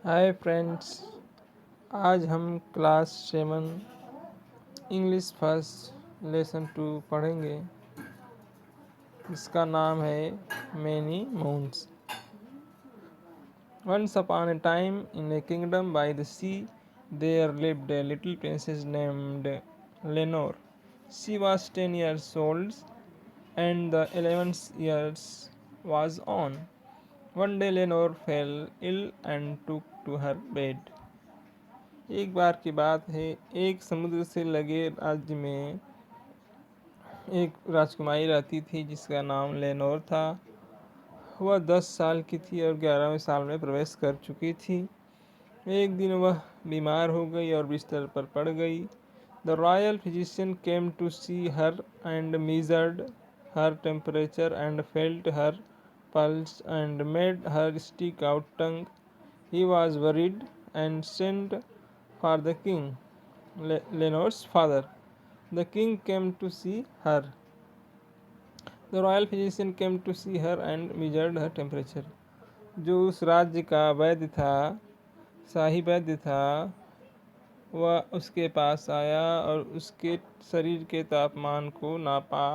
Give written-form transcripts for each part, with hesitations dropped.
Hi friends. आज हम class 7 English first lesson 2 पढ़ेंगे। इसका नाम है many moons. Once upon a time in a kingdom by the sea there lived a little princess named Lenore. She was 10 years old and the 11th years was on. One day Lenore fell ill and took to her bed. एक बार की बात है, एक समुद्र से लगे राज्य में एक राजकुमारी रहती थी जिसका नाम लेनोर था। वह 10 साल की थी और 11वें साल में प्रवेश कर चुकी थी। एक दिन वह बीमार हो गई और बिस्तर पर पड़ गई। The royal physician came to see her and measured her temperature and felt her pulse and made her stick out tongue. He was worried and sent for the king, Lenore's father. The king came to see her. The royal physician came to see her and measured her temperature. जो उस राज्य का वैद्य था, शाही वैद्य था, वह उसके पास आया और उसके शरीर के तापमान को नापा,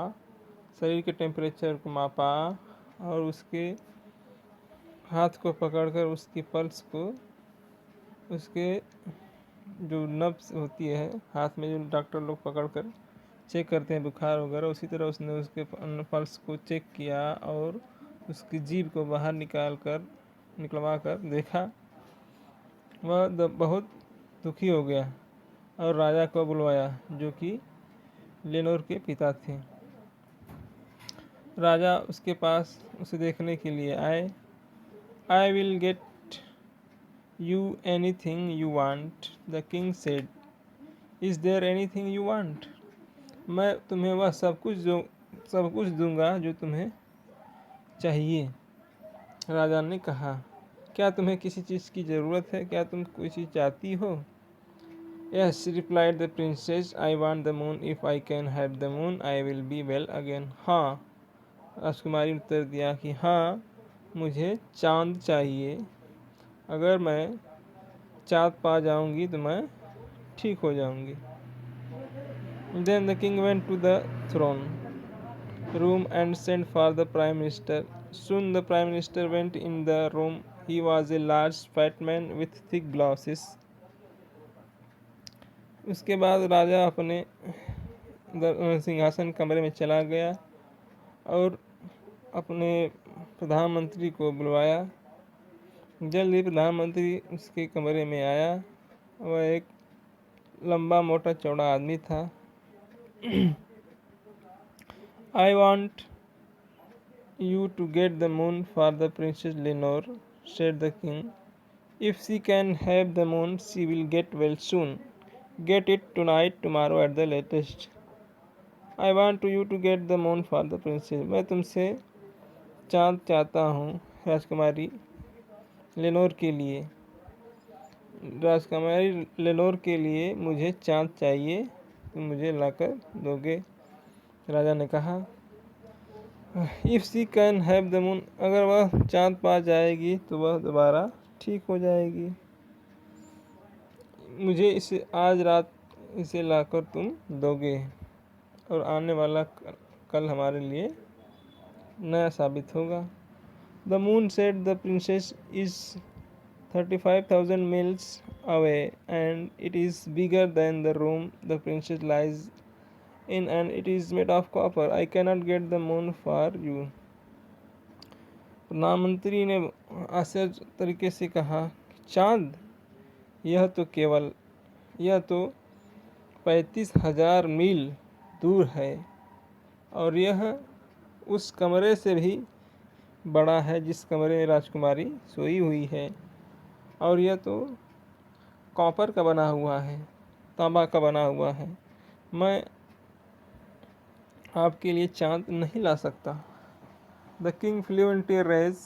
शरीर के टेम्परेचर को मापा और उसके हाथ को पकड़कर उसकी पल्स को, उसके जो नब्स होती है हाथ में, जो डॉक्टर लोग पकड़कर चेक करते हैं बुखार वगैरह, उसी तरह उसने उसके पल्स को चेक किया और उसकी जीभ को बाहर निकलवा कर देखा। वह बहुत दुखी हो गया और राजा को बुलवाया, जो कि लेनोर के पिता थे। राजा उसके पास उसे देखने के लिए आए। I will get you anything you want, the king said. Is there anything you want? मैं तुम्हें वह सब कुछ दूंगा जो तुम्हें चाहिए, राजा ने कहा। क्या तुम्हें किसी चीज़ की ज़रूरत है? क्या तुम कोई चीज़ चाहती हो? Yes, replied the princess, I want the moon. If I can have the moon, I will be well again. हाँ, राजकुमारी ने उत्तर दिया कि हाँ, मुझे चांद चाहिए। अगर मैं चाँद पा जाऊंगी तो मैं ठीक हो जाऊंगी। Then the king went to the throne room and sent for the prime minister. Soon the prime minister went in the room. He was a large fat man with thick glasses. उसके बाद राजा अपने सिंहासन कमरे में चला गया और अपने प्रधानमंत्री को बुलवाया। जल्दी प्रधानमंत्री उसके कमरे में आया। वह एक लंबा मोटा चौड़ा आदमी था। I want you to get the moon for the Princess Lenore, said the king. If she can have the moon, she will get well soon. Get it tonight, tomorrow at the latest. I want you to get the moon for the princess. मैं तुमसे चाँद चाहता हूँ राजकुमारी लेनोर के लिए। राजकुमारी लेनोर के लिए मुझे चाँद चाहिए, तुम मुझे लाकर दोगे, राजा ने कहा। If she can have the moon, अगर वह चाँद पा जाएगी तो वह दोबारा ठीक हो जाएगी। मुझे इसे आज रात इसे लाकर तुम दोगे और आने वाला कल हमारे लिए नया साबित होगा। The moon said the princess is 35,000 meals away and it is bigger than the room the princess lies in and it is made of copper. I cannot get the moon for you. प्रधानमंत्री ने आश्चर्य तरीके से कहा, चांद? यह तो 35,000 मील दूर है और यह उस कमरे से भी बड़ा है जिस कमरे में राजकुमारी सोई हुई है, और यह तो कॉपर का बना हुआ है, तांबा का बना हुआ है। मैं आपके लिए चाँद नहीं ला सकता। द किंग फ्लेw into a rage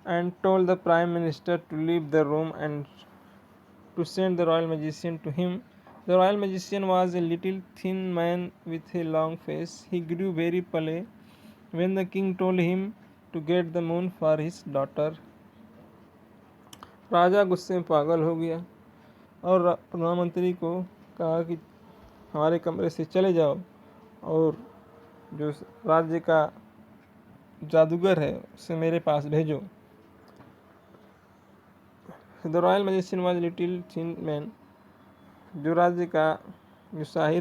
and told the prime minister to leave the room and to send the royal magician to him. The royal magician was a little thin man with a long face. He grew very pale when the king told him to get the moon for his daughter. राजा गुस्से में पागल हो गया और प्रधानमंत्री को कहा कि हमारे कमरे से चले जाओ और जो राज्य का जादूगर है उसे मेरे पास भेजो। The royal magician was little thin man. जो राज्य का जो शाही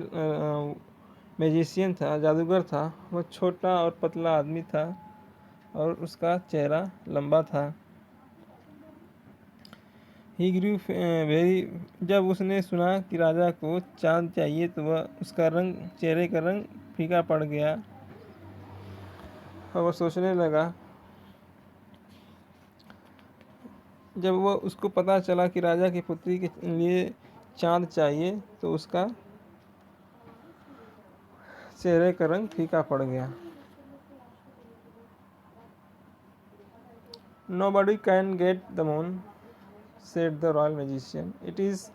मैजिशियन था, जादूगर था, वह छोटा और पतला आदमी था और उसका चेहरा लंबा था। ही ग्रू वेरी। जब उसने सुना कि राजा को चांद चाहिए तो वह उसका रंग, चेहरे का रंग फीका पड़ गया और वह सोचने लगा। जब वह उसको पता चला कि राजा की पुत्री के लिए चांद चाहिए तो उसका चेहरे का रंग फीका पड़ गया। Nobody can get the moon, said the royal magician. It is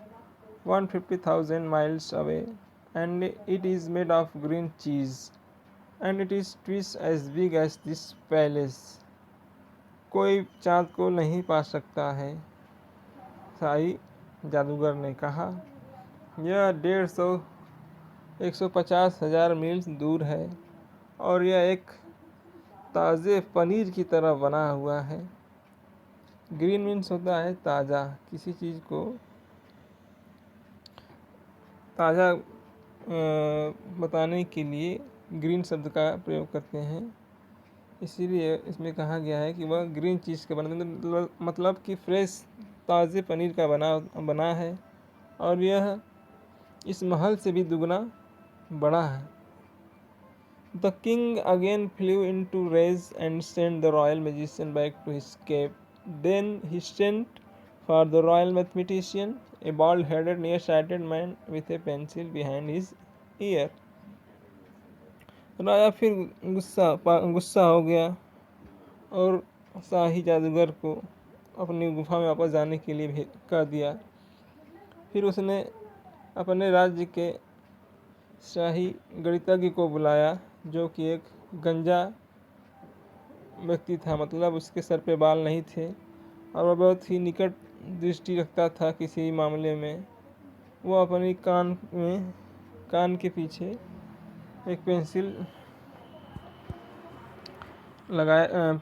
150,000 miles away, and it is made of green cheese, and it is twice as big as this palace. कोई चाँद को नहीं पा सकता है, शाही जादूगर ने कहा। यह 150,000 मील दूर है और यह एक ताज़े पनीर की तरह बना हुआ है। ग्रीन मीन्स होता है ताज़ा, किसी चीज़ को ताज़ा बताने के लिए ग्रीन शब्द का प्रयोग करते हैं। इसीलिए इसमें कहा गया है कि वह ग्रीन चीज़ का बना, मतलब कि फ्रेश ताज़े पनीर का बना है और यह इस महल से भी दुगना बड़ा है। The king again flew into rage and sent the royal magician back to his cave. Then he sent for the royal mathematician, a bald headed near sighted man with a pencil behind his ear. राजा फिर गुस्सा हो गया और शाही जादूगर को अपनी गुफा में वापस जाने के लिए कह दिया। फिर उसने अपने राज्य के शाही गणितज्ञ को बुलाया, जो कि एक गंजा व्यक्ति था, मतलब उसके सर पे बाल नहीं थे और वह बहुत ही निकट दृष्टि रखता था किसी मामले में। वो अपनी कान के पीछे एक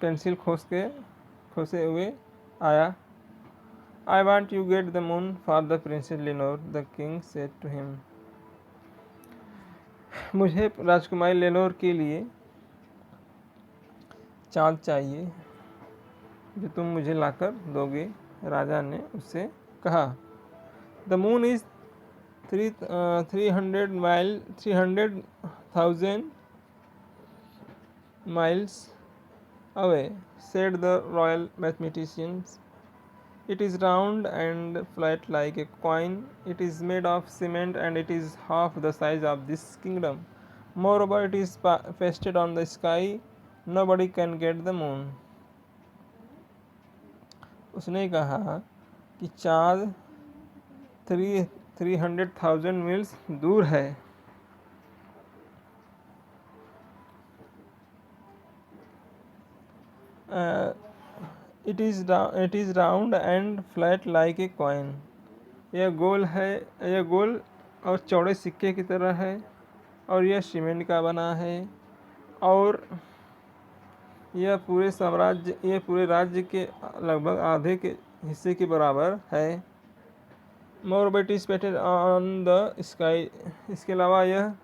पेंसिल खोसे हुए आया। I want you get the moon for the Princess Lenore, the king said to him. मुझे राजकुमारी लेनोर के लिए चाँद चाहिए जो तुम मुझे लाकर दोगे, राजा ने उससे कहा। The moon is 300,000 miles away, said the royal mathematicians. It is round and flat like a coin. It is made of cement and it is half the size of this kingdom. Moreover, it is pasted on the sky. Nobody can get the moon. उसने कहा कि चाँद 300,000 meals दूर है। It is round and flat like a coin. यह गोल और चौड़े सिक्के की तरह है और यह सीमेंट का बना है और यह पूरे राज्य के लगभग आधे के हिस्से के बराबर है। More it is pasted on the sky. इसके अलावा यह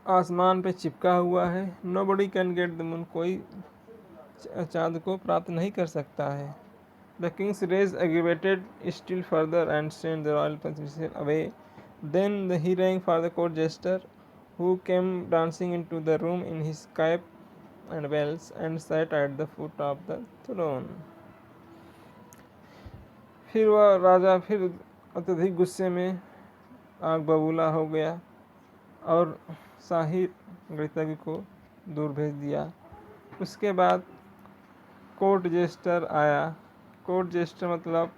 आसमान पे चिपका हुआ है। Nobody can get the moon. कोई चाँद को प्राप्त नहीं कर सकता है। The king's rage aggravated still further and sent the royal magician away. Then he rang for the court jester who came dancing into the room in his cape and bells and sat at the foot of the throne. फिर वह राजा फिर अत्यधिक गुस्से में आग बबूला हो गया और शाही गणितज्ञ को दूर भेज दिया। उसके बाद कोर्ट जेस्टर आया। कोर्ट जेस्टर मतलब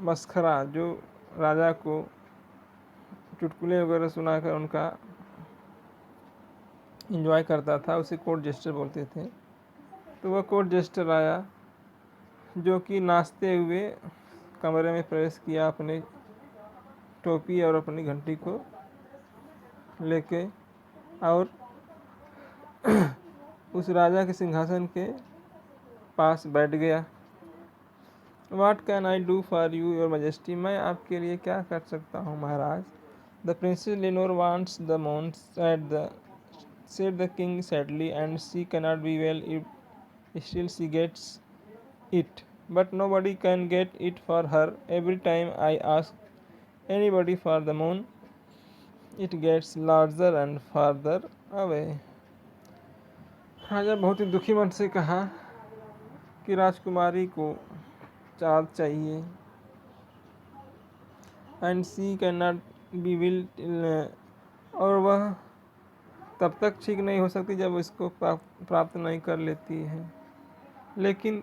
मस्खरा, जो राजा को चुटकुले वगैरह सुनाकर उनका एंजॉय करता था, उसे कोर्ट जेस्टर बोलते थे। तो वह कोर्ट जेस्टर आया जो कि नाचते हुए कमरे में प्रवेश किया अपने टोपी और अपनी घंटी को लेके और उस राजा के सिंहासन के पास बैठ गया। What can I do for you, your majesty? मैं आपके लिए क्या कर सकता हूँ महाराज? The princess Lenore wants the moon, said the king sadly, and she cannot be well if still she gets it. But nobody can get it for her. Every time I ask anybody for the moon, it gets larger and farther away. राजा बहुत ही दुखी मन से कहा कि राजकुमारी को चाँद चाहिए। And she cannot नॉट बी विल, और वह तब तक ठीक नहीं हो सकती जब इसको प्राप्त नहीं कर लेती है। लेकिन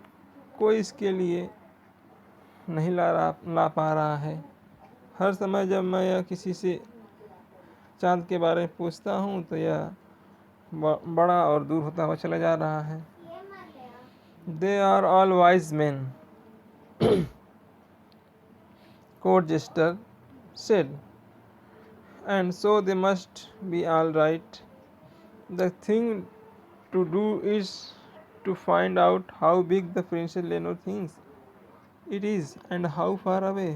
कोई इसके लिए नहीं ला पा रहा है। हर समय जब मैं यह किसी से चाँद के बारे में पूछता हूँ तो यह बड़ा और दूर होता हुआ चला जा रहा है। They are all wise men, court jester said, and so they must be all right. The thing to do is to find out how big the Princess Lenore thinks it is and how far away.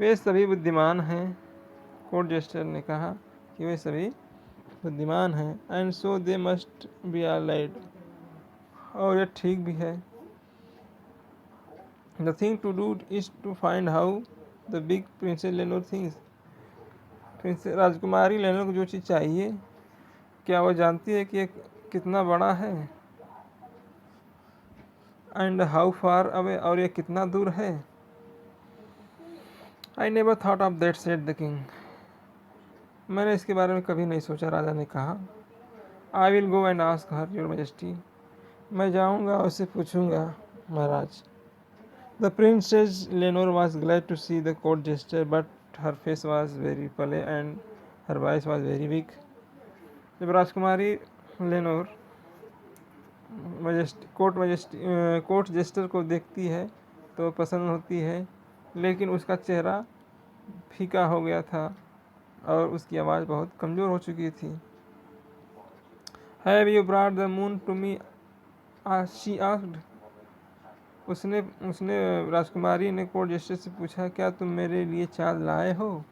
वे सभी बुद्धिमान हैं, court gesture ने कहा कि वे सभी बुद्धिमान हैं। And so they must be all right, और यह ठीक भी है। The thing to do is to find how the big princess Lenore thinks. Princess राजकुमारी लेनोर को जो चीज़ चाहिए, क्या वह जानती है कि कितना बड़ा है? एंड हाउ फार अवे, और यह कितना दूर है? I never thought of that, said the king. मैंने इसके बारे में कभी नहीं सोचा, राजा ने कहा। I will go and ask her, your majesty. मैं जाऊंगा और उससे पूछूंगा महाराज। The princess Lenore was glad to see the court jester, but her face was very pale and her voice was very weak. जब राजकुमारी लेनोर कोर्ट जेस्टर को देखती है तो पसंद होती है, लेकिन उसका चेहरा फीका हो गया था और उसकी आवाज़ बहुत कमज़ोर हो चुकी थी। Have you brought the moon to me, she asked. उसने राजकुमारी ने कोर्ट जेस्टर से पूछा, क्या तुम मेरे लिए चाँद लाए हो?